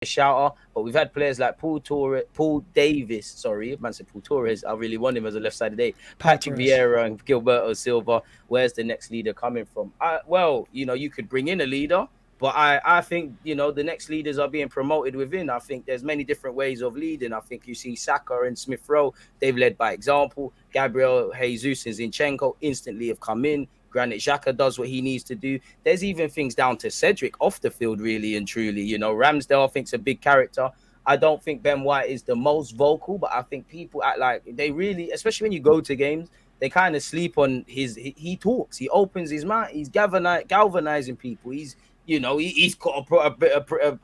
a shouter, but we've had players like Paul Davis. Sorry, man said Paul Torres. I really want him as a left side today. Pau Patrick Torres. Vieira and Gilberto Silva. Where's the next leader coming from? Well, you could bring in a leader. But I think, the next leaders are being promoted within. I think there's many different ways of leading. I think you see Saka and Smith Rowe, they've led by example. Gabriel Jesus and Zinchenko instantly have come in. Granit Xhaka does what he needs to do. There's even things down to Cedric off the field, really and truly. Ramsdale, I think, is a big character. I don't think Ben White is the most vocal, but I think people act like they really, especially when you go to games, they kind of sleep on he talks, he opens his mouth, he's galvanizing people. He's got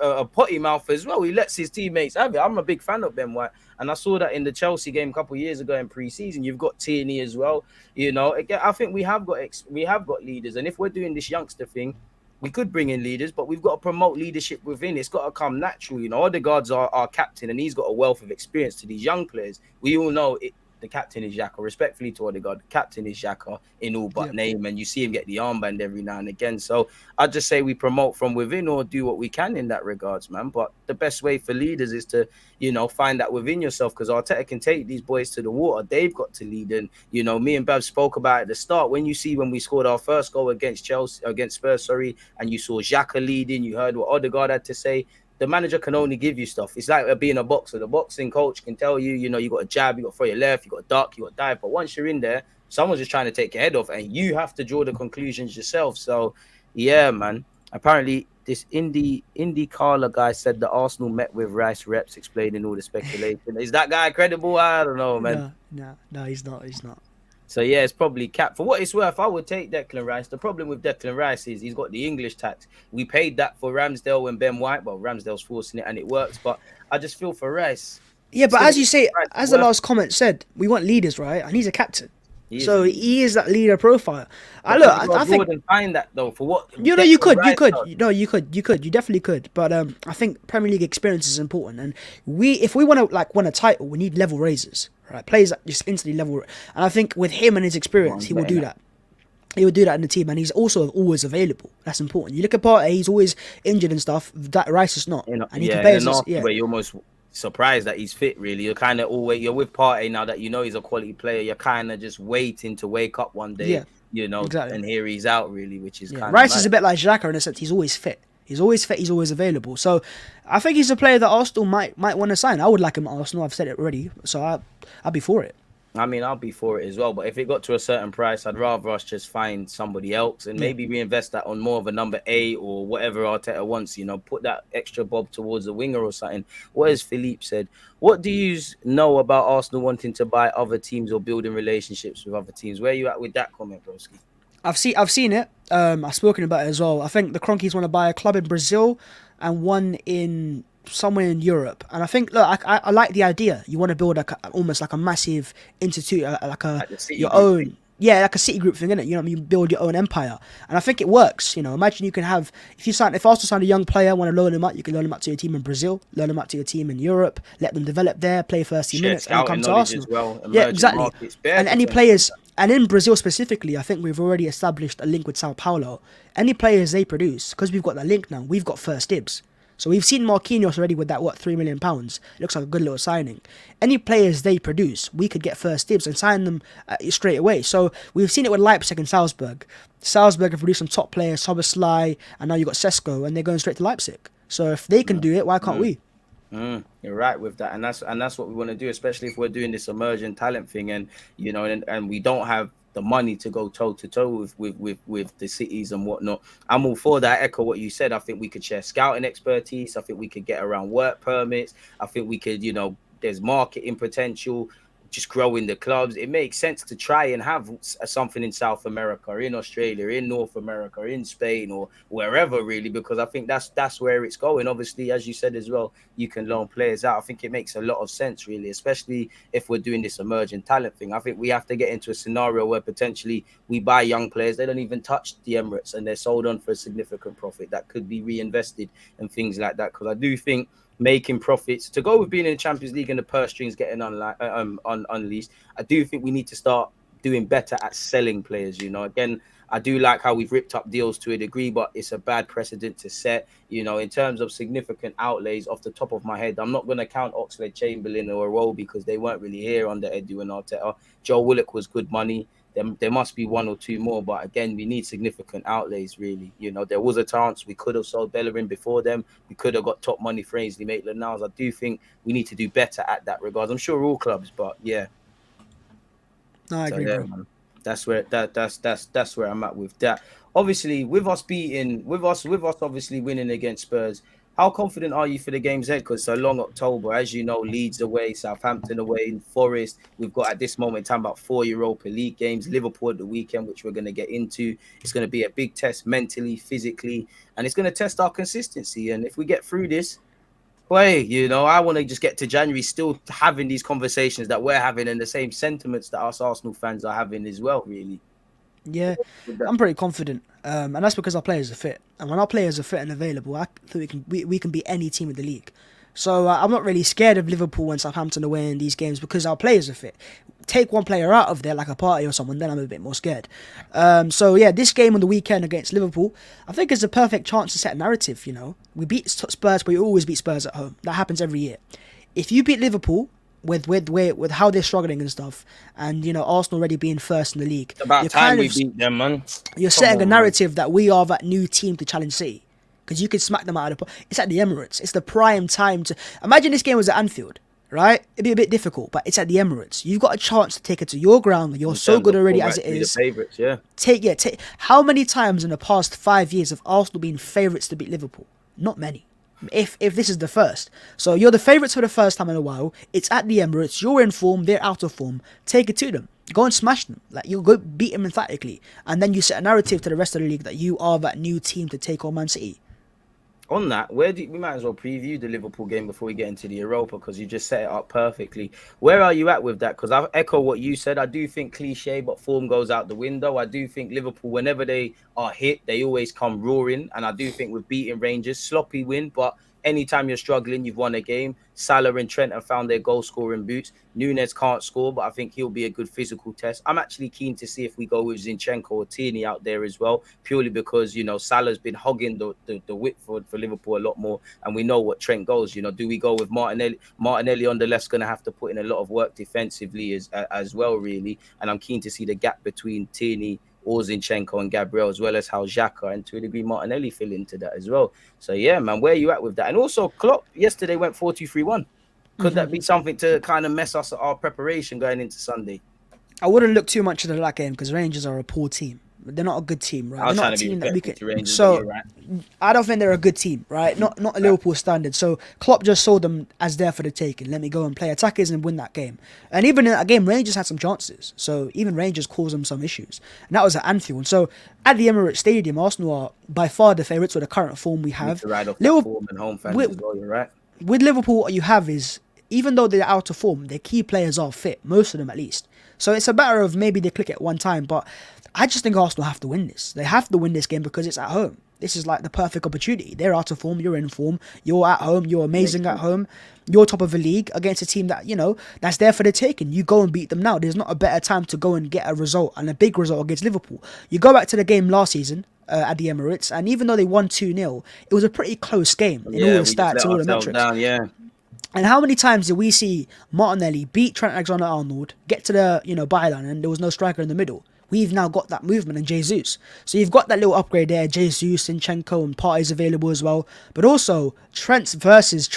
a potty mouth as well. He lets his teammates have it. I'm a big fan of Ben White, and I saw that in the Chelsea game a couple of years ago in pre-season. You've got Tierney as well. Again, I think we have got leaders, and if we're doing this youngster thing, we could bring in leaders, but we've got to promote leadership within. It's got to come natural. Odegaard's our captain, and he's got a wealth of experience to these young players. We all know it. The captain is Xhaka. Respectfully to Odegaard, the captain is Xhaka in all but name, and you see him get the armband every now and again. So I'd just say we promote from within or do what we can in that regards, man. But the best way for leaders is to, find that within yourself, because Arteta can take these boys to the water. They've got to lead. And, me and Bav spoke about at the start, when we scored our first goal against Spurs, and you saw Xhaka leading, you heard what Odegaard had to say. The manager can only give you stuff. It's like being a boxer. The boxing coach can tell you, you got a jab, you got to throw your left, you got to duck, you got to dive. But once you're in there, someone's just trying to take your head off, and you have to draw the conclusions yourself. So, yeah, man. Apparently, this Indy Carla guy said that Arsenal met with Rice reps, explaining all the speculation. Is that guy credible? I don't know, man. No, he's not. He's not. So, yeah, it's probably cap. For what it's worth, I would take Declan Rice. The problem with Declan Rice is he's got the English tax. We paid that for Ramsdale and Ben White. Well, Ramsdale's forcing it and it works. But I just feel for Rice. Yeah, but as you say, as the last comment said, we want leaders, right? And he's a captain. So he is that leader profile. I think find that though for what you definitely could. But I think Premier League experience is important, and if we want to win a title, we need level raisers, right? Players that just instantly level. And I think with him and his experience, he will do that. He would do that in the team, and he's also always available. That's important. You look at Partey; he's always injured and stuff. That Rice is not, and he can play where you almost surprised that he's fit. Really, you're kind of always with Partey now that he's a quality player. You're kind of just waiting to wake up one day, exactly. And here he's out. Really, which is kind of Rice is a bit like Xhaka in a sense. He's always fit. He's always fit. He's always available. So I think he's a player that Arsenal might want to sign. I would like him at Arsenal. I've said it already. So I'd be for it. I mean, I'll be for it as well. But if it got to a certain price, I'd rather us just find somebody else and maybe reinvest that on more of a number 8 or whatever Arteta wants, put that extra bob towards the winger or something. What has Philippe said? What do you know about Arsenal wanting to buy other teams or building relationships with other teams? Where are you at with that comment, broski? I've seen it. I've spoken about it as well. I think the Cronkies want to buy a club in Brazil and one in somewhere in Europe, and I think I like the idea. You want to build almost like a massive institute, like your own thing. Yeah, like a city group thing, innit? You build your own empire, and I think it works. Imagine you can have if Arsenal sign a young player, want to loan him up, you can loan him up to your team in Brazil, loan him up to your team in Europe, let them develop there, play first team minutes, and come to Arsenal. Well, yeah, exactly. And any players, and in Brazil specifically, I think we've already established a link with Sao Paulo. Any players they produce, because we've got that link now, we've got first dibs. So we've seen Marquinhos already with that, £3 million. It looks like a good little signing. Any players they produce, we could get first dibs and sign them straight away. So we've seen it with Leipzig and Salzburg. Salzburg have produced some top players, Szoboszlai, and now you've got Sesko, and they're going straight to Leipzig. So if they can do it, why can't we? You're right with that, and that's what we want to do, especially if we're doing this emerging talent thing, and and we don't have the money to go toe to toe with the cities and whatnot. I'm all for that. I echo what you said. I think we could share scouting expertise. I think we could get around work permits. I think we could, there's marketing potential. Just growing the clubs. It makes sense to try and have something in South America, or in Australia, in North America, in Spain, or wherever really, because I think that's where it's going. Obviously, as you said as well, you can loan players out. I think it makes a lot of sense really, especially if we're doing this emerging talent thing. I think we have to get into a scenario where potentially we buy young players, they don't even touch the Emirates, and they're sold on for a significant profit that could be reinvested and things like that, because I do think making profits to go with being in the Champions League and the purse strings getting unleashed, I do think we need to start doing better at selling players. Again, I do like how we've ripped up deals to a degree, but it's a bad precedent to set. In terms of significant outlays, off the top of my head, I'm not going to count Oxlade-Chamberlain or Iwobi because they weren't really here under Edu and Arteta. Joe Willock was good money. There must be one or two more, but again, we need significant outlays, really. There was a chance we could have sold Bellerin before them. We could have got top money for Ainsley Maitland-Niles. I do think we need to do better at that regard. I'm sure all clubs, but yeah. No, I agree, bro. Man, that's where I'm at with that. Obviously, with us obviously winning against Spurs, how confident are you for the games ahead? Because it's a long October, as you know, Leeds away, Southampton away, Forest. We've got at this moment in time about 4 Europa League games, Liverpool at the weekend, which we're going to get into. It's going to be a big test mentally, physically, and it's going to test our consistency. And if we get through this, I want to just get to January still having these conversations that we're having and the same sentiments that us Arsenal fans are having as well, really. Yeah, I'm pretty confident, and that's because our players are fit. And when our players are fit and available, I think we can beat any team in the league. So I'm not really scared of Liverpool and Southampton away in these games because our players are fit. Take one player out of there, like a Partey or someone, then I'm a bit more scared. This game on the weekend against Liverpool, I think is a perfect chance to set a narrative. We beat Spurs, but we always beat Spurs at home. That happens every year. If you beat Liverpool with how they're struggling and stuff, and Arsenal already being first in the league, it's about time we beat them, man. You're setting a narrative that we are that new team to challenge City. Because you can smack them out of the... It's at the Emirates. It's the prime time to... Imagine this game was at Anfield, right? It'd be a bit difficult, but it's at the Emirates. You've got a chance to take it to your ground. You're so good already as it is. Favourites, yeah. Take. How many times in the past 5 years have Arsenal been favourites to beat Liverpool? Not many. If this is the first. So you're the favourites for the first time in a while. It's at the Emirates. You're in form. They're out of form. Take it to them. Go and smash them. You go beat them emphatically. And then you set a narrative to the rest of the league that you are that new team to take on Man City. On that, we might as well preview the Liverpool game before we get into the Europa because you just set it up perfectly. Where are you at with that? Because I echo what you said. I do think cliche, but form goes out the window. I do think Liverpool, whenever they are hit, they always come roaring. And I do think we're beating Rangers, sloppy win, but anytime you're struggling, you've won a game. Salah and Trent have found their goal-scoring boots. Nunes can't score, but I think he'll be a good physical test. I'm actually keen to see if we go with Zinchenko or Tierney out there as well, purely because, Salah's been hogging the width for Liverpool a lot more, and we know what Trent goes. Do we go with Martinelli? Martinelli on the left's going to have to put in a lot of work defensively as well, really. And I'm keen to see the gap between Tierney or Zinchenko and Gabriel, as well as how Xhaka and to a degree Martinelli fill into that as well. So yeah, man, where are you at with that? And also Klopp yesterday went 4-2-3-1. Could that be something to kind of mess us at our preparation going into Sunday? I wouldn't look too much into that game because Rangers are a poor team. They're not a good team, right? They're not a team that we can. Rangers, so right. I don't think they're a good team, right? Not a Liverpool standard. So Klopp just saw them as there for the taking. Let me go and play attackers and win that game. And even in that game, Rangers had some chances. So even Rangers caused them some issues. And that was at Anfield. So at the Emirates Stadium, Arsenal are by far the favourites with the current form we have. Liverpool form and home fans as well, you're right. With Liverpool, what you have is, even though they're out of form, their key players are fit, most of them at least. So it's a matter of maybe they click at one time, but I just think Arsenal have to win this. They have to win this game because it's at home. This is like the perfect opportunity. They're out of form, you're in form, you're at home, you're amazing at home, you're top of the league against a team that, that's there for the taking. You go and beat them now. There's not a better time to go and get a result, and a big result against Liverpool. You go back to the game last season at the Emirates, and even though they won 2-0, it was a pretty close game in all the stats and all the metrics. And how many times did we see Martinelli beat Trent Alexander-Arnold, get to the byline, and there was no striker in the middle? We've now got that movement in Jesus. So you've got that little upgrade there. Jesus, Zinchenko, and Partey's available as well. But also, Trent versus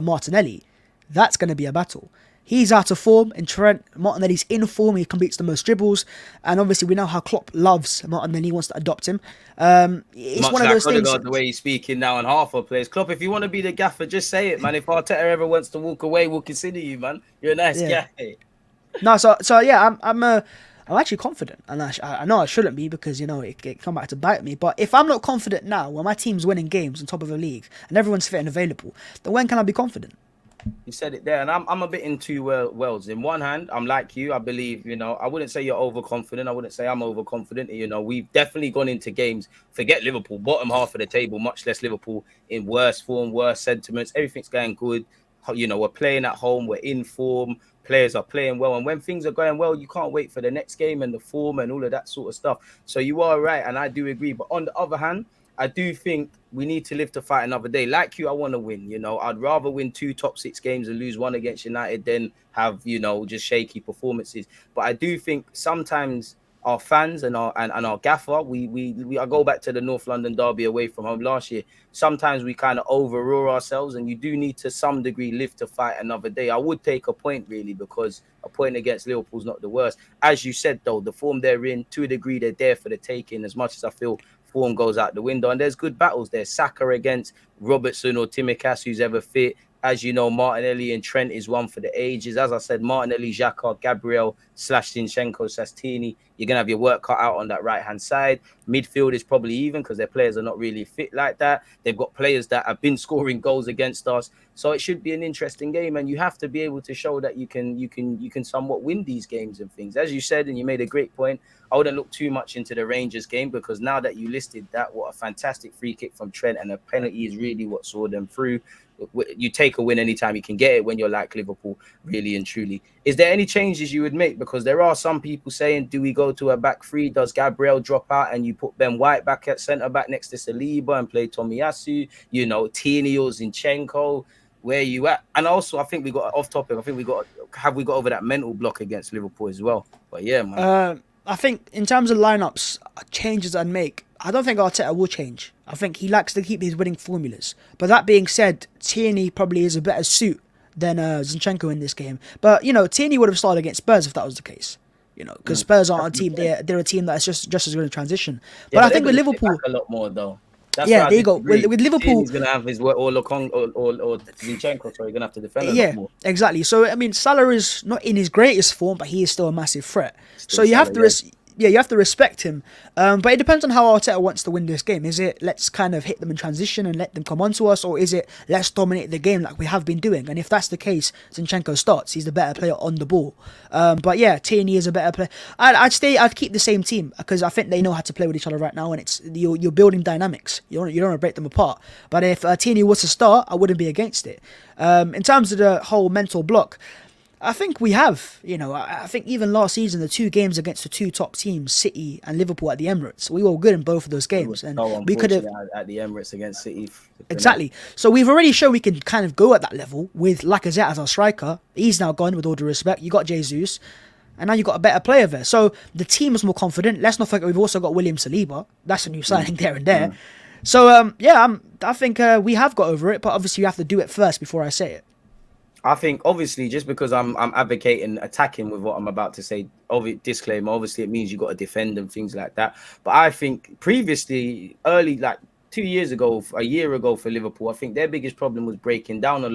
Martinelli. That's going to be a battle. He's out of form, and Martinelli's in form. He completes the most dribbles. And obviously, we know how Klopp loves Martinelli. He wants to adopt him. It's much one of those things. The way he's speaking now on half our players. Klopp, if you want to be the gaffer, just say it, man. If Arteta ever wants to walk away, we'll consider you, man. You're a nice guy. No, so yeah, I'm actually confident, and I know I shouldn't be because it come back to bite me. But if I'm not confident now, when my team's winning games on top of the league and everyone's fit and available, then when can I be confident? You said it there, and I'm a bit in two worlds. In one hand, I'm like you. I believe, I wouldn't say you're overconfident. I wouldn't say I'm overconfident. We've definitely gone into games, forget Liverpool, bottom half of the table, much less Liverpool, in worse form, worse sentiments. Everything's going good. You know, we're playing at home, we're in form, players are playing well, and when things are going well, you can't wait for the next game and the form and all of that sort of stuff. So you are right, and I do agree. But on the other hand, I do think we need to live to fight another day. Like you, I want to win. You know, I'd rather win 2 top 6 games and lose one against United than have, you know, just shaky performances. But I do think sometimes our fans and our gaffer, I go back to the North London derby away from home last year. Sometimes we kind of overrule ourselves, and you do need to some degree live to fight another day. I would take a point really, because a point against Liverpool's not the worst. As you said though, the form they're in, to a degree, they're there for the taking. As much as I feel form goes out the window, and there's good battles there. Saka against Robertson or Tsimikas, who's ever fit. As you know, Martinelli and Trent is one for the ages. As I said, Martinelli, Xhaka, Gabriel / Zinchenko, Sastini. You're going to have your work cut out on that right-hand side. Midfield is probably even, because their players are not really fit like that. They've got players that have been scoring goals against us. So it should be an interesting game, and you have to be able to show that you can somewhat win these games and things. As you said, and you made a great point, I wouldn't look too much into the Rangers game, because now that you listed that, what a fantastic free kick from Trent, and a penalty is really what saw them through. You take a win anytime you can get it when you're like Liverpool, really and truly. Is there any changes you would make? Because there are some people saying, do we go to a back three? Does Gabriel drop out and you put Ben White back at centre-back next to Saliba and play Tomiyasu? You know, Tierney or Zinchenko? Where you at? And also, I think we got off topic. I think we got over that mental block against Liverpool as well? But yeah, man. I think in terms of lineups, changes I'd make, I don't think Arteta will change. I think he likes to keep his winning formulas. But that being said, Tierney probably is a better suit than Zinchenko in this game. But, you know, Tierney would have started against Spurs if that was the case. You know, because Spurs aren't a team. They're a team that's just as good in transition. But I think with Liverpool, a lot more though. That's there you go. With Liverpool, he's gonna have his work, or Zinchenko. So he's gonna have to defend a lot more. Exactly. So I mean, Salah is not in his greatest form, but he is still a massive threat. So you have to you have to respect him. But it depends on how Arteta wants to win this game. Is it let's kind of hit them in transition and let them come onto us, or is it let's dominate the game like we have been doing? And if that's the case, Zinchenko starts. He's the better player on the ball. But yeah, Tierney is a better player. I'd keep the same team, because I think they know how to play with each other right now, and it's you're building dynamics. You don't want to break them apart. But if Tierney was to start, I wouldn't be against it. In terms of the whole mental block, I think we have, you know, I think even last season, the 2 games against the 2 top teams, City and Liverpool at the Emirates, we were good in both of those games. And we could have at the Emirates against City. Exactly. So we've already shown we can kind of go at that level with Lacazette as our striker. He's now gone, with all due respect. You got Jesus, and now you got a better player there. So the team is more confident. Let's not forget we've also got William Saliba. That's a new signing there and there. So I think we have got over it, but obviously you have to do it first before I say it. I think obviously just because I'm advocating attacking with what I'm about to say, disclaimer, obviously it means you got to defend and things like that. But I think previously, early, like 2 years ago, a year ago for Liverpool, I think their biggest problem was breaking down a